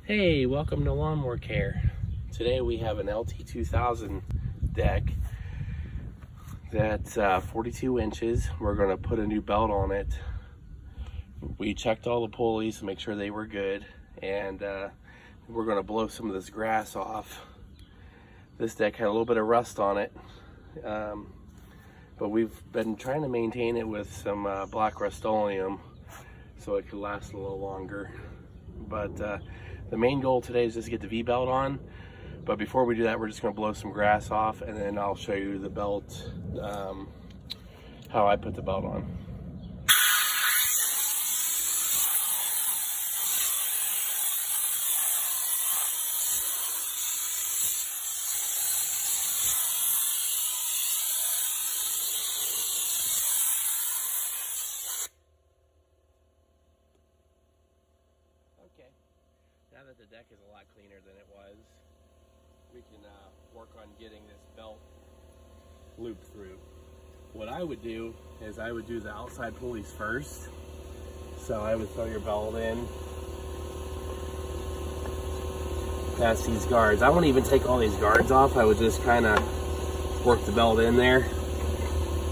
Hey, welcome to Lawnmower Care. Today we have an LT2000 deck that's 42 inches. We're going to put a new belt on it. We checked all the pulleys to make sure they were good, and we're going to blow some of this grass off. This deck had a little bit of rust on it, but we've been trying to maintain it with some black Rust-Oleum so it could last a little longer. But the main goal today is just to get the V-belt on. But before we do that, we're just going to blow some grass off, and then I'll show you the belt, how I put the belt on. Okay, now that the deck is a lot cleaner than it was, we can work on getting this belt looped through. What I would do is I would do the outside pulleys first. So I would throw your belt in past these guards. I wouldn't even take all these guards off. I would just kind of work the belt in there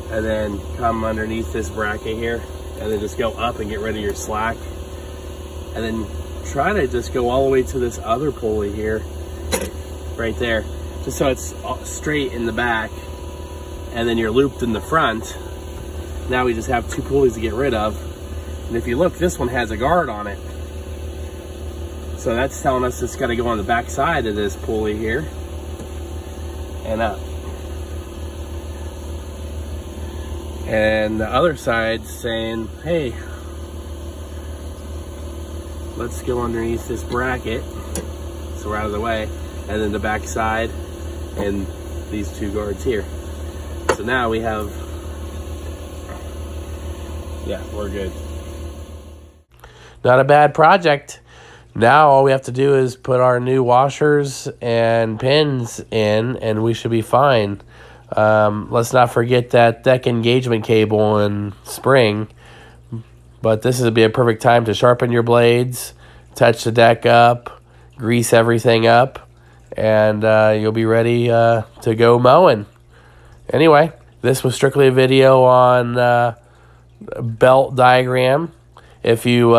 and then come underneath this bracket here and then just go up and get rid of your slack. And then try to just go all the way to this other pulley here, right there, just so it's straight in the back, and then you're looped in the front. Now we just have two pulleys to get rid of. And if you look, this one has a guard on it. So that's telling us it's got to go on the back side of this pulley here and up. And the other side's saying, hey, let's go underneath this bracket so we're out of the way, and then the back side and these two guards here. So now we have, yeah, we're good. Not a bad project. Now all we have to do is put our new washers and pins in and we should be fine. Let's not forget that deck engagement cable and spring. But this would be a perfect time to sharpen your blades, touch the deck up, grease everything up, and you'll be ready to go mowing. Anyway, this was strictly a video on belt diagram. If you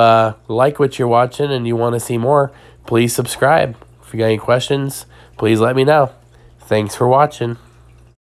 like what you're watching and you want to see more, please subscribe. If you got any questions, please let me know. Thanks for watching.